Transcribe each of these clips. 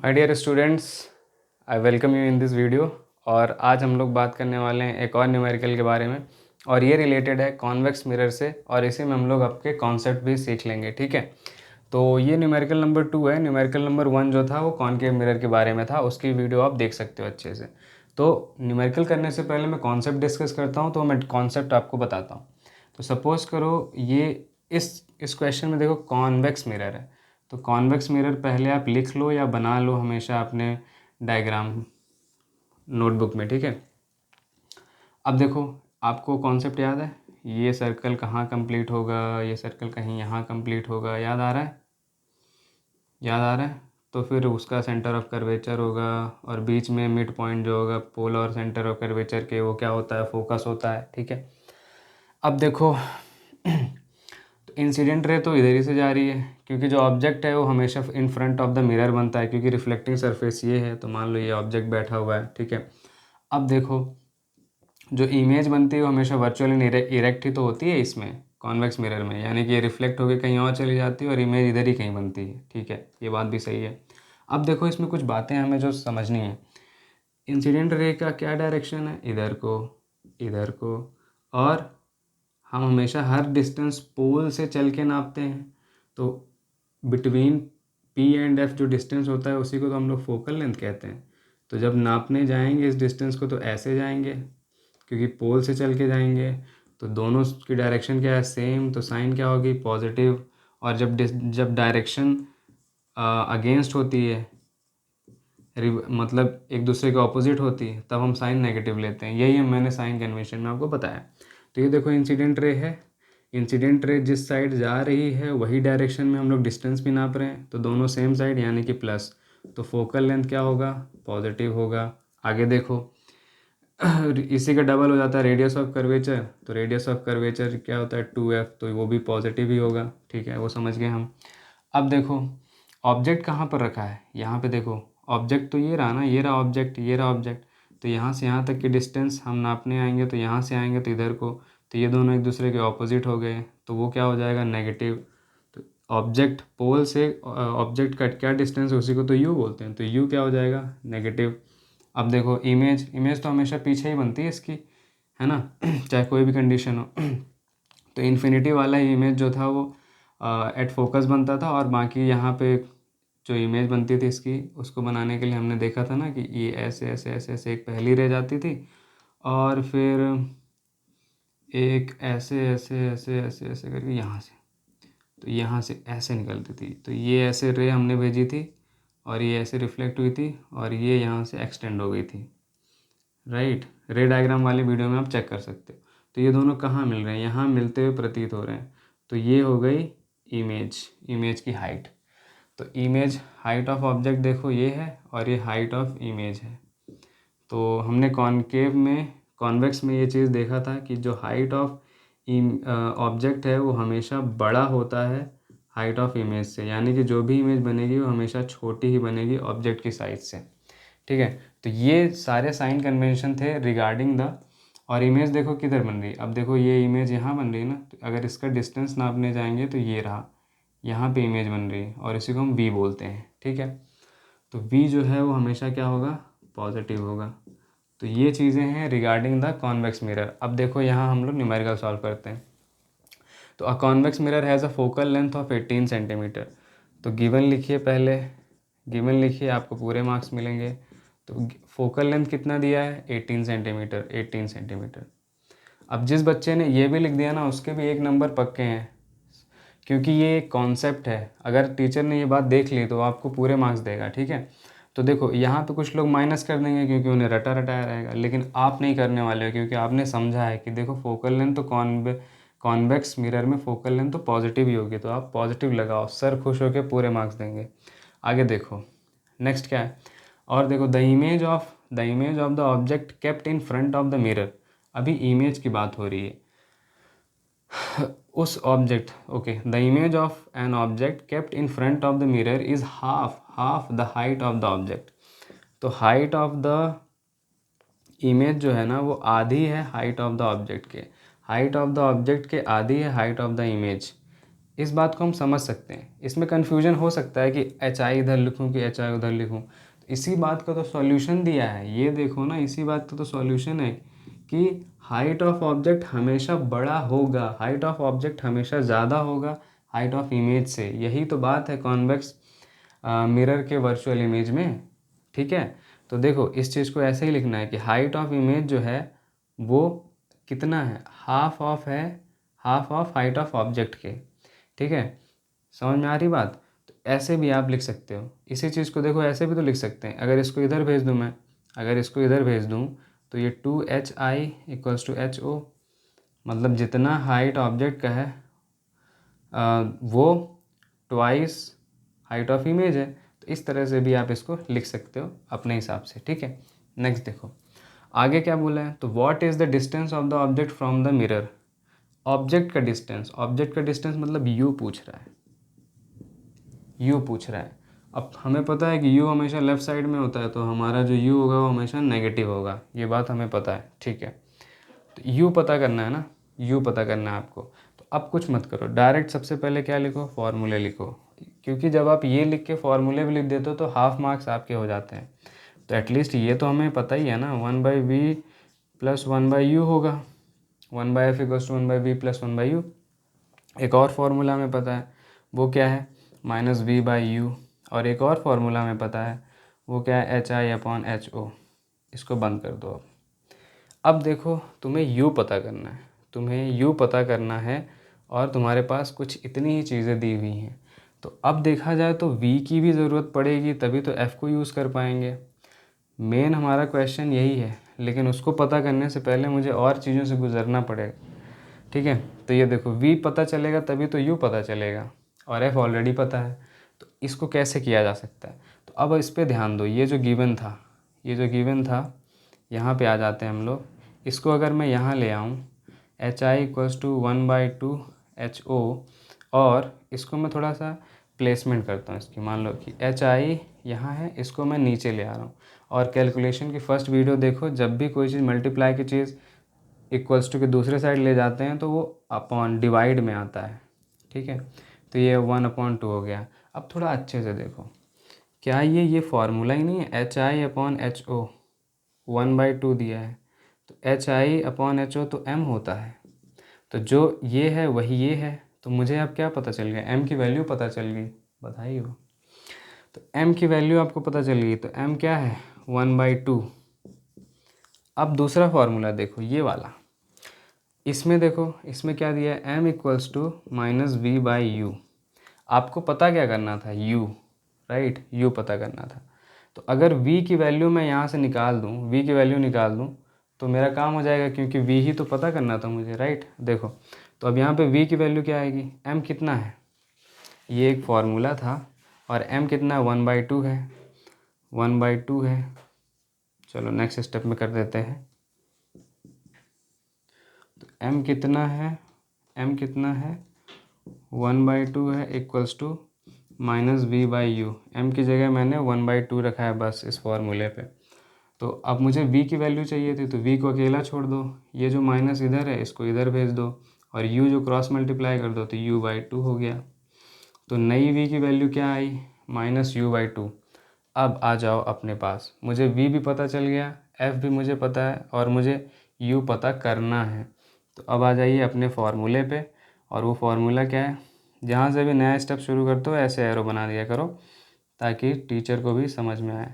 My dear students, I welcome you in this video. और आज हम लोग बात करने वाले हैं एक और न्यूमेरिकल के बारे में, और ये रिलेटेड है कॉन्वेक्स मिरर से, और इसी में हम लोग आपके कॉन्सेप्ट भी सीख लेंगे। ठीक है, तो ये न्यूमेरिकल नंबर 2 है। न्यूमेरिकल नंबर 1 जो था वो कॉनकेव मिरर के बारे में था, उसकी वीडियो आप देख सकते हो अच्छे से। तो न्यूमेरिकल करने से पहले मैं कॉन्सेप्ट डिस्कस करता हूँ, तो मैं कॉन्सेप्ट आपको बताता हूँ। तो सपोज़ करो ये इस क्वेश्चन में देखो कॉन्वेक्स मिरर है, तो कॉन्वेक्स मिरर पहले आप लिख लो या बना लो हमेशा अपने डायग्राम नोटबुक में। ठीक है, अब देखो आपको कॉन्सेप्ट याद है, ये सर्कल कहाँ कंप्लीट होगा, ये सर्कल कहीं यहाँ कंप्लीट होगा, याद आ रहा है? याद आ रहा है? तो फिर उसका सेंटर ऑफ कर्वेचर होगा, और बीच में मिड पॉइंट जो होगा पोल और सेंटर ऑफ कर्वेचर के, वो क्या होता है? फोकस होता है। ठीक है, अब देखो तो इंसिडेंट रे तो इधर ही से जा रही है, क्योंकि जो ऑब्जेक्ट है वो हमेशा in front of the mirror बनता है, क्योंकि रिफ्लेक्टिंग सरफेस ये है। तो मान लो ये ऑब्जेक्ट बैठा हुआ है। ठीक है, अब देखो जो इमेज बनती है वो हमेशा वर्चुअली इरेक्ट ही तो होती है इसमें कॉन्वेक्स मिरर में, यानी कि ये रिफ्लेक्ट होकर कहीं और चली जाती है और इमेज इधर ही कहीं बनती है। ठीक है, ये बात भी सही है। अब देखो इसमें कुछ बातें हमें जो समझनी है। इंसिडेंट रे का क्या डायरेक्शन है? इधर को, इधर को, और हम हमेशा हर डिस्टेंस पोल से चल के नापते हैं। तो बिटवीन पी एंड एफ जो डिस्टेंस होता है उसी को तो हम लोग फोकल लेंथ कहते हैं। तो जब नापने जाएंगे इस डिस्टेंस को तो ऐसे जाएंगे, क्योंकि पोल से चल के जाएंगे। तो दोनों की डायरेक्शन क्या है? सेम। तो साइन क्या होगी? पॉजिटिव। और जब डायरेक्शन अगेंस्ट होती है, मतलब एक दूसरे के ऑपोजिट होती है, तब हम साइन नेगेटिव लेते हैं। यही मैंने साइन कन्वेंशन में आपको बताया। तो ये देखो इंसिडेंट रे है। इंसिडेंट रे जिस साइड जा रही है वही डायरेक्शन में हम लोग डिस्टेंस भी नाप रहे हैं, तो दोनों सेम साइड यानी कि प्लस। तो फोकल लेंथ क्या होगा? पॉजिटिव होगा। आगे देखो इसी का डबल हो जाता है रेडियस ऑफ कर्वेचर। तो रेडियस ऑफ कर्वेचर क्या होता है? 2f, तो वो भी पॉजिटिव ही होगा। ठीक है, वो समझ गए हम। अब देखो ऑब्जेक्ट कहाँ पर रखा है, यहाँ पे देखो ऑब्जेक्ट तो ये रहा ना, ये रहा ऑब्जेक्ट, ये रहा ऑब्जेक्ट। तो यहाँ से यहाँ तक की डिस्टेंस हम नापने आएंगे, तो यहाँ से आएंगे तो इधर को, तो ये दोनों एक दूसरे के ऑपोजिट हो गए, तो वो क्या हो जाएगा? नेगेटिव। तो ऑब्जेक्ट पोल से ऑब्जेक्ट का क्या डिस्टेंस है उसी को तो यू बोलते हैं, तो यू क्या हो जाएगा? नेगेटिव। अब देखो इमेज तो हमेशा पीछे ही बनती है इसकी, है ना चाहे कोई भी कंडीशन हो तो इन्फिनिटी वाला इमेज जो था वो एट फोकस बनता था, और बाकी यहाँ पे जो इमेज बनती थी इसकी, उसको बनाने के लिए हमने देखा था ना कि ये ऐसे ऐसे ऐसे ऐसे एक पहली रह जाती थी, और फिर एक ऐसे ऐसे ऐसे ऐसे ऐसे करके यहाँ से, तो यहाँ से ऐसे निकलती थी। तो ये ऐसे रे हमने भेजी थी, और ये ऐसे रिफ्लेक्ट हुई थी, और ये यहाँ से एक्सटेंड हो गई थी। राइट, रे डायग्राम वाली वीडियो में आप चेक कर सकते हो। तो ये दोनों कहाँ मिल रहे हैं? यहाँ मिलते हुए प्रतीत हो रहे हैं। तो ये हो गई इमेज की हाइट। तो इमेज हाइट ऑफ ऑब्जेक्ट देखो ये है, और ये हाइट ऑफ इमेज है। तो हमने कॉन्वेक्स में ये चीज़ देखा था कि जो हाइट ऑफ ऑब्जेक्ट है वो हमेशा बड़ा होता है हाइट ऑफ इमेज से, यानी कि जो भी इमेज बनेगी वो हमेशा छोटी ही बनेगी ऑब्जेक्ट की साइज से। ठीक है, तो ये सारे साइन कन्वेंशन थे रिगार्डिंग द। और इमेज देखो किधर बन रही है, अब देखो ये इमेज यहाँ बन रही है ना, तो अगर इसका डिस्टेंस नापने जाएंगे तो ये रहा, यहाँ पे इमेज बन रही है, और इसी को हम वी बोलते हैं। ठीक है, तो वी जो है वो हमेशा क्या होगा? पॉजिटिव होगा। तो ये चीज़ें हैं रिगार्डिंग द कॉन्वेक्स मिरर। अब देखो यहाँ हम लोग न्यूमेरिकल सॉल्व करते हैं। तो a convex mirror has a focal length of 18 centimetre. तो गिवन लिखिए, पहले गिवन लिखिए, आपको पूरे मार्क्स मिलेंगे। तो फोकल लेंथ कितना दिया है? 18 सेंटीमीटर, 18 सेंटीमीटर। अब जिस बच्चे ने ये भी लिख दिया ना उसके भी 1 नंबर पक्के हैं, क्योंकि ये एक कॉन्सेप्ट है। अगर टीचर ने ये बात देख ली तो आपको पूरे मार्क्स देगा। ठीक है, तो देखो यहाँ पे कुछ लोग माइनस कर देंगे क्योंकि उन्हें रटा रटाया रहेगा, लेकिन आप नहीं करने वाले हो, क्योंकि आपने समझा है कि देखो फोकल लेंथ तो कॉन्वेक्स मिरर में फोकल लेंथ तो पॉजिटिव ही होगी, तो आप पॉजिटिव लगाओ, सर खुश होकर पूरे मार्क्स देंगे। आगे देखो नेक्स्ट क्या है, और देखो the image of the object kept in front of the mirror. अभी इमेज की बात हो रही है, उस object, okay, the image of an object kept in front of the mirror is half the height of the object. तो height of the image जो है ना वो आधी है हाइट ऑफ द ऑब्जेक्ट के, हाइट ऑफ द ऑब्जेक्ट के आधी है हाइट ऑफ द इमेज। इस बात को हम समझ सकते हैं। इसमें कन्फ्यूजन हो सकता है कि एच आई इधर लिखूँ कि एच आई उधर लिखूँ, तो इसी बात का तो सॉल्यूशन दिया है, ये देखो ना, इसी बात का तो सॉल्यूशन है कि हाइट ऑफ ऑब्जेक्ट हमेशा बड़ा होगा, हाइट ऑफ ऑब्जेक्ट हमेशा ज़्यादा होगा हाइट ऑफ इमेज से। यही तो बात है कॉन्वेक्स मिरर के वर्चुअल इमेज में, ठीक है। तो देखो इस चीज़ को ऐसे ही लिखना है कि हाइट ऑफ इमेज जो है वो कितना है, हाफ ऑफ है, half of height of object के, ठीक है। समझ में आ रही बात। तो ऐसे भी आप लिख सकते हो। इसी चीज़ को देखो ऐसे भी तो लिख सकते हैं, अगर इसको इधर भेज दूँ मैं, अगर इसको इधर भेज दूँ तो ये 2hi इक्वल्स टू ho, मतलब जितना हाइट ऑब्जेक्ट का है वो ट्वाइस हाइट ऑफ इमेज है। तो इस तरह से भी आप इसको लिख सकते हो अपने हिसाब से, ठीक है। नेक्स्ट देखो आगे क्या बोला है, तो what is the distance of the object from the mirror. Object का डिस्टेंस, ऑब्जेक्ट का डिस्टेंस मतलब u पूछ रहा है, u पूछ रहा है। अब हमें पता है कि u हमेशा लेफ़्ट साइड में होता है, तो हमारा जो u होगा वो हमेशा नेगेटिव होगा, ये बात हमें पता है, ठीक है। तो u पता करना है ना, u पता करना है आपको। तो अब कुछ मत करो, डायरेक्ट सबसे पहले क्या लिखो, फॉर्मूले लिखो, क्योंकि जब आप ये लिख के फॉर्मूले भी लिख देते हो तो हाफ मार्क्स आपके हो जाते हैं। तो एटलीस्ट ये तो हमें पता ही है ना, 1/v प्लस 1/u होगा, 1/f equals to 1/v plus 1/u। एक और फार्मूला हमें पता है, वो क्या है, -v/u। और एक और फार्मूला हमें पता है, वो क्या है, hi/ho। इसको बंद कर दो। अब देखो तुम्हें u पता करना है, तुम्हें u पता करना है, और तुम्हारे पास कुछ इतनी ही चीज़ें दी हुई हैं। तो अब देखा जाए तो v की भी ज़रूरत पड़ेगी, तभी तो f को यूज़ कर पाएंगे। मेन हमारा क्वेश्चन यही है, लेकिन उसको पता करने से पहले मुझे और चीज़ों से गुजरना पड़ेगा, ठीक है। तो ये देखो v पता चलेगा तभी तो u पता चलेगा, और f ऑलरेडी पता है। तो इसको कैसे किया जा सकता है, तो अब इस पर ध्यान दो। ये जो गिवन था, ये जो गिवन था, यहाँ पे आ जाते हैं हम लोग। इसको अगर मैं यहाँ ले आऊँ, hi इक्वल्स टू 1/2 ho, और इसको मैं थोड़ा सा प्लेसमेंट करता हूँ इसकी। मान लो कि hi यहाँ है, इसको मैं नीचे ले आ रहा हूँ। और कैलकुलेशन की फ़र्स्ट वीडियो देखो, जब भी कोई चीज़ मल्टीप्लाई की चीज़ इक्वल्स टू के दूसरे साइड ले जाते हैं तो वो अपॉन डिवाइड में आता है, ठीक है। तो ये 1/2 हो गया। अब थोड़ा अच्छे से देखो, क्या ये फार्मूला ही नहीं है, hi/ho 1/2 दिया है, तो hi/ho तो m होता है। तो जो ये है वही ये है, तो मुझे अब क्या पता चल गया, m की वैल्यू पता चल गई, बधाई हो। तो m की वैल्यू आपको पता चल गई, तो m क्या है, 1/2। अब दूसरा फार्मूला देखो, ये वाला, इसमें देखो, इसमें क्या दिया है, m इक्वल्स टू -v/u। आपको पता क्या करना था, u, राइट, u पता करना था। तो अगर v की वैल्यू मैं यहाँ से निकाल दूँ, v की वैल्यू निकाल दूँ, तो मेरा काम हो जाएगा, क्योंकि v ही तो पता करना था मुझे, राइट। देखो तो अब यहाँ पे v की वैल्यू क्या आएगी, m कितना है, ये एक फार्मूला था, और m कितना है, 1/2 है, 1/2 है। चलो नेक्स्ट स्टेप में कर देते हैं। तो m कितना है, m कितना है, 1/2 है, इक्वल्स टू -v/u। m की जगह मैंने 1/2 रखा है बस इस फार्मूले पे। तो अब मुझे v की वैल्यू चाहिए थी, तो v को अकेला छोड़ दो, ये जो माइनस इधर है इसको इधर भेज दो, और u जो क्रॉस मल्टीप्लाई कर दो तो u/2 हो गया। तो नई v की वैल्यू क्या आई, -u/2। अब आ जाओ अपने पास, मुझे v भी पता चल गया, f भी मुझे पता है, और मुझे u पता करना है। तो अब आ जाइए अपने फार्मूले पे, और वो फार्मूला क्या है, जहाँ से भी नया स्टेप शुरू करते हो ऐसे एरो बना दिया करो, ताकि टीचर को भी समझ में आए।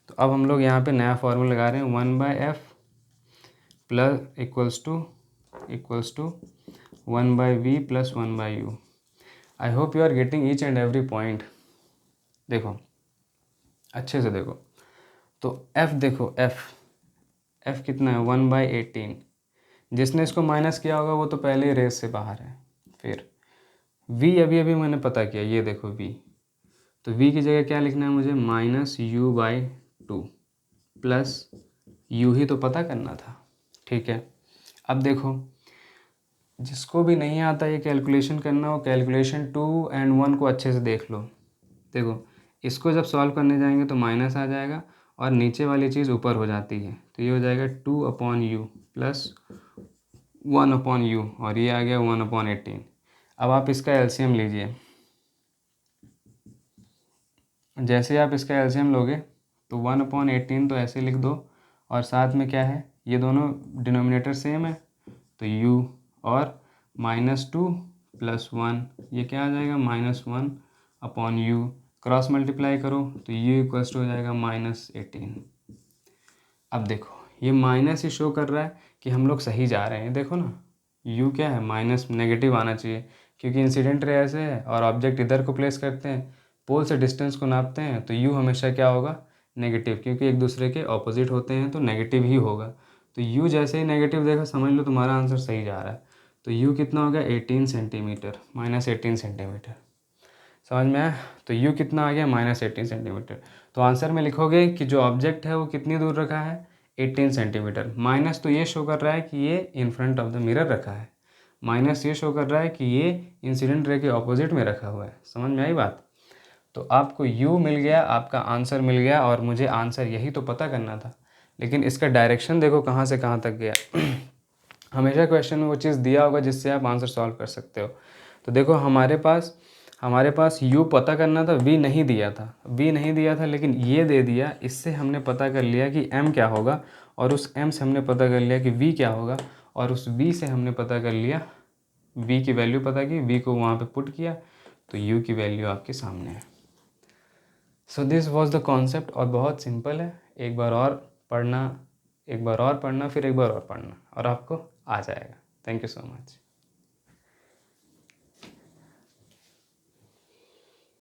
तो अब हम लोग यहाँ पे नया फार्मूला लगा रहे हैं, 1/f plus equals to 1/v plus 1/u। I hope you are getting each and every point. देखो अच्छे से देखो, तो f देखो, f कितना है, 1/18। जिसने इसको माइनस किया होगा वो तो पहले ही रेस से बाहर है। फिर v अभी अभी मैंने पता किया, ये देखो v, तो v की जगह क्या लिखना है मुझे, -u/2 प्लस u ही तो पता करना था, ठीक है। अब देखो जिसको भी नहीं आता ये कैलकुलेशन करना, हो कैलकुलेशन 2 और 1 को अच्छे से देख लो। देखो इसको जब सॉल्व करने जाएंगे तो माइनस आ जाएगा, और नीचे वाली चीज़ ऊपर हो जाती है, तो ये हो जाएगा 2/u प्लस 1/u, और ये आ गया 1/18। अब आप इसका एलसीएम लीजिए। जैसे आप इसका एलसीएम लोगे तो 1/18 तो ऐसे लिख दो, और साथ में क्या है, ये दोनों डिनोमिनेटर सेम है तो u, और -2 + 1 ये क्या आ जाएगा, -1/u। क्रॉस मल्टीप्लाई करो तो u इक्वल्स टू हो जाएगा -18। अब देखो ये माइनस ही शो कर रहा है कि हम लोग सही जा रहे हैं। देखो ना, u क्या है, माइनस नेगेटिव आना चाहिए, क्योंकि इंसिडेंट रे ऐसे है और ऑब्जेक्ट इधर को प्लेस करते हैं, पोल से डिस्टेंस को नापते हैं, तो u हमेशा क्या होगा, नेगेटिव, क्योंकि एक दूसरे के ऑपोजिट होते हैं तो नेगेटिव ही होगा। तो u जैसे ही नेगेटिव देखो समझ लो तुम्हारा आंसर सही जा रहा है। तो u कितना हो गया, 18 सेंटीमीटर, -18 सेंटीमीटर। समझ में आया? तो u कितना आ गया, -18 सेंटीमीटर। तो आंसर में लिखोगे कि जो ऑब्जेक्ट है वो कितनी दूर रखा है, 18 सेंटीमीटर। माइनस तो ये शो कर रहा है कि ये in front of the mirror रखा है, माइनस ये शो कर रहा है कि ये इंसिडेंट रे के ऑपोजिट में रखा हुआ है। समझ में आई बात? तो आपको u मिल गया, आपका आंसर मिल गया, और मुझे आंसर यही तो पता करना था, लेकिन इसका डायरेक्शन देखो कहाँ से कहाँ तक गया। हमेशा क्वेश्चन में वो चीज़ दिया होगा जिससे आप आंसर सॉल्व कर सकते हो। तो देखो हमारे पास u पता करना था, v नहीं दिया था, लेकिन ये दे दिया। इससे हमने पता कर लिया कि m क्या होगा, और उस m से हमने पता कर लिया कि v क्या होगा, और उस v से हमने पता कर लिया, v की वैल्यू पता की, v को वहाँ पे पुट किया, तो u की वैल्यू आपके सामने है। So this was the concept, और बहुत सिंपल है। एक बार और पढ़ना, फिर एक बार और पढ़ना, और आपको आ जाएगा। Thank you so much.